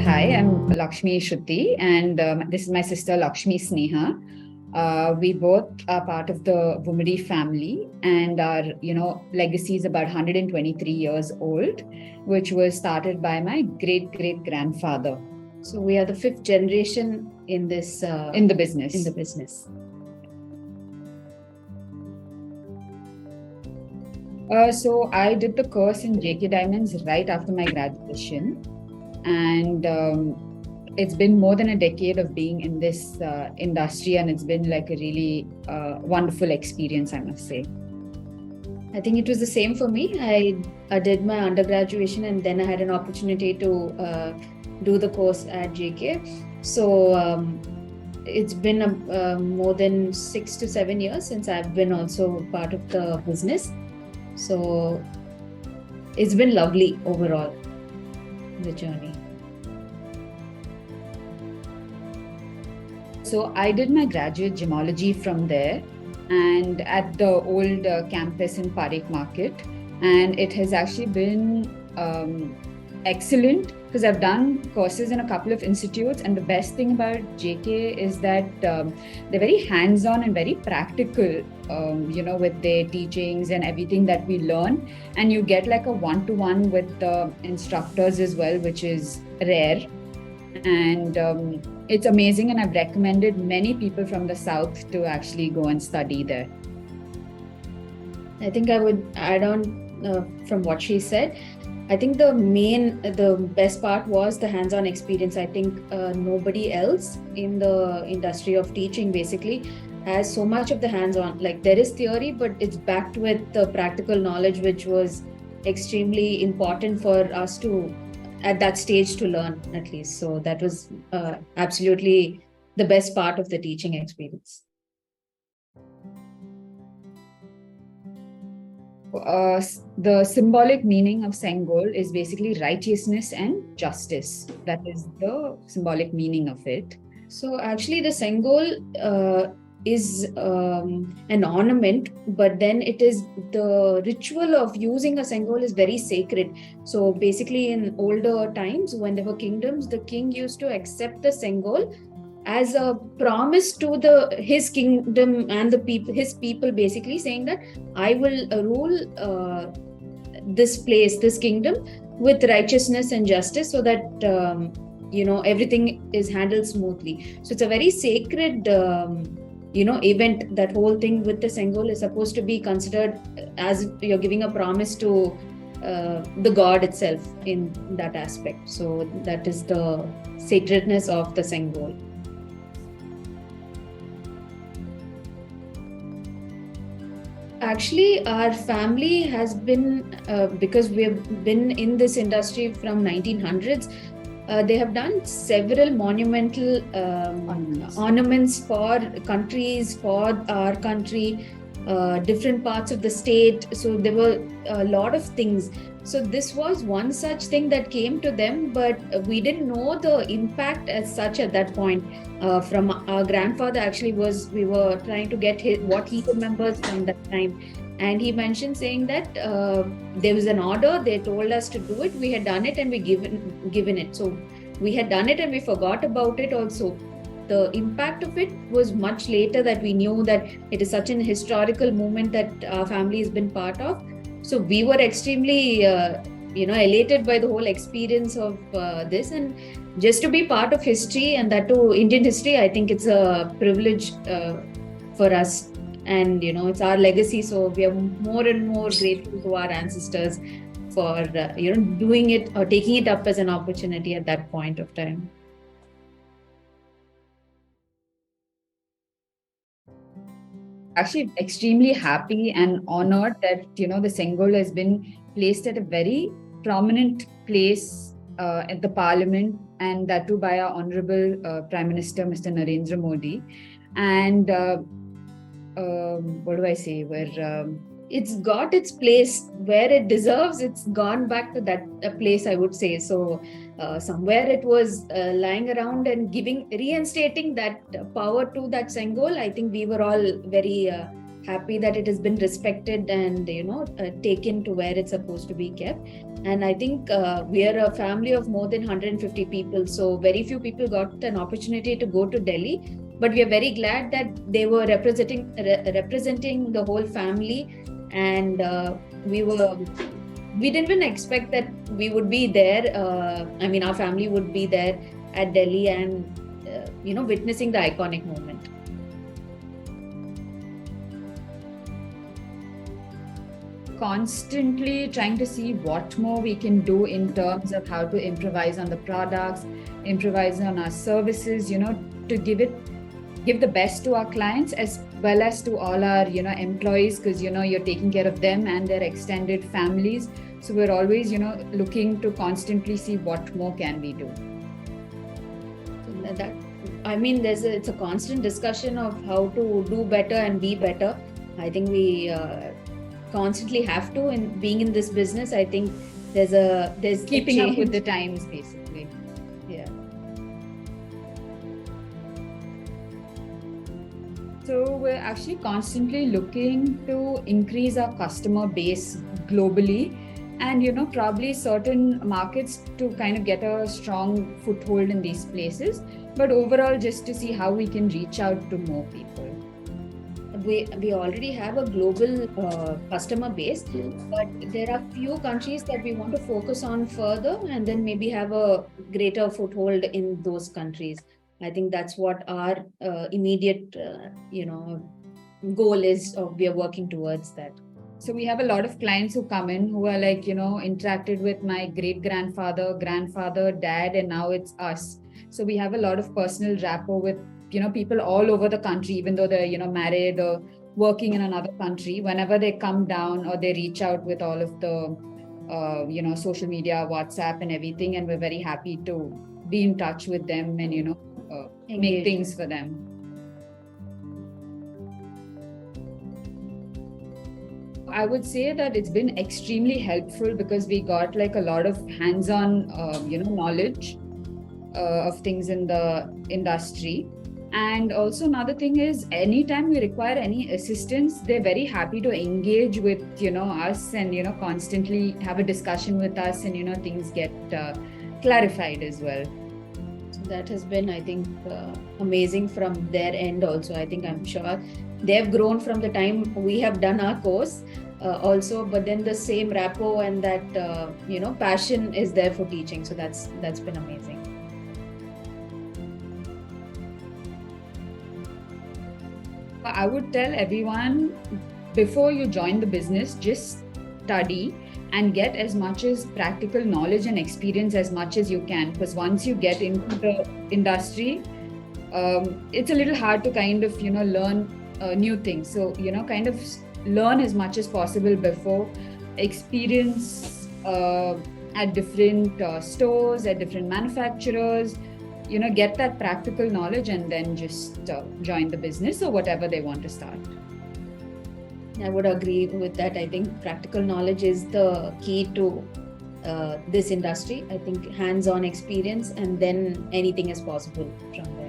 Hi, I'm Lakshmi Sruthi, and this is my sister Lakshmi Sneha. We both are part of the Vummidi family, and our legacy is about 123 years old, which was started by my great great grandfather. So we are the fifth generation in this in the business. So I did the course in JK Diamonds right after my graduation, and it's been more than a decade of being in this industry, and it's been like a really wonderful experience, I must say. I think it was the same for me. I did my undergraduation, and then I had an opportunity to do the course at JK. So it's been more than 6 to 7 years since I've been also part of the business. So it's been lovely overall, the journey. So I did my graduate gemology from there, and at the old campus in Parik Market, and it has actually been excellent because I've done courses in a couple of institutes, and the best thing about JK is that they're very hands-on and very practical, with their teachings and everything that we learn, and you get like a one-to-one with the instructors as well, which is rare. And it's amazing, and I've recommended many people from the South to actually go and study there. I think I would add on from what she said. I think the best part was the hands-on experience. I think nobody else in the industry of teaching basically has so much of the hands-on. Like there is theory, but it's backed with the practical knowledge, which was extremely important for us to at that stage to learn, at least. So that was absolutely the best part of the teaching experience. The symbolic meaning of Sengol is basically righteousness and justice. That is the symbolic meaning of it. So actually the Sengol is an ornament, but then it is the ritual of using a Sengol is very sacred. So basically in older times, when there were kingdoms, the king used to accept the Sengol as a promise to his kingdom and his people, basically saying that I will rule this place, this kingdom with righteousness and justice, so that everything is handled smoothly. So it's a very sacred event. That whole thing with the Sengol is supposed to be considered as you're giving a promise to the god itself in that aspect. So that is the sacredness of the Sengol. Actually, our family has been, because we have been in this industry from 1900s, they have done several monumental ornaments for countries, for our country, different parts of the state. So there were a lot of things. So this was one such thing that came to them, but we didn't know the impact as such at that point. From our grandfather, actually, we were trying to get what he remembers from that time. And he mentioned saying that there was an order, they told us to do it, we had done it, and we given it. So we had done it and we forgot about it also. The impact of it was much later that we knew that it is such an historical moment that our family has been part of. So we were extremely elated by the whole experience of this, and just to be part of history, and that too Indian history, I think it's a privilege for us, and it's our legacy. So we are more and more grateful to our ancestors for doing it or taking it up as an opportunity at that point of time. Actually extremely happy and honored that the Sengol has been placed at a very prominent place at the Parliament, and that too by our Honorable Prime Minister Mr. Narendra Modi. And what do I say? Where it's got its place where it deserves. It's gone back to that place, I would say. So somewhere it was lying around and reinstating that power to that Sengol. I think we were all very happy that it has been respected and taken to where it's supposed to be kept. And I think we are a family of more than 150 people, so very few people got an opportunity to go to Delhi, but we are very glad that they were representing the whole family. And we didn't even expect that we would be there. Our family would be there at Delhi and witnessing the iconic moment. Constantly trying to see what more we can do in terms of how to improvise on the products, improvise on our services, to give the best to our clients as well as to all our employees, because you're taking care of them and their extended families. So we're always looking to constantly see what more can we do. It's a constant discussion of how to do better and be better. I think we constantly have to, in being in this business. I think there's keeping up with the times, basically. Yeah. So we're actually constantly looking to increase our customer base globally, and probably certain markets to kind of get a strong foothold in these places, but overall just to see how we can reach out to more people. We already have a global customer base, but there are few countries that we want to focus on further, and then maybe have a greater foothold in those countries. I think that's what our immediate goal is. We are working towards that. So we have a lot of clients who come in who are like, interacted with my great grandfather, dad, and now it's us. So we have a lot of personal rapport with people all over the country, even though they're married or working in another country. Whenever they come down or they reach out with all of the social media, WhatsApp and everything, and we're very happy to be in touch with them and make things for them. I would say that it's been extremely helpful because we got like a lot of hands-on knowledge of things in the industry. And also another thing is, anytime we require any assistance, they're very happy to engage with us and constantly have a discussion with us, and things get clarified as well. So that has been, I think, amazing from their end also. I'm sure they've grown from the time we have done our course also, but then the same rapport and that passion is there for teaching. So that's been amazing. I would tell everyone, before you join the business, just study and get as much as practical knowledge and experience as much as you can, because once you get into the industry, it's a little hard to kind of learn new things. So kind of learn as much as possible before, experience at different stores, at different manufacturers, get that practical knowledge, and then just join the business or whatever they want to start. I would agree with that. I think practical knowledge is the key to this industry. I think hands-on experience, and then anything is possible from there.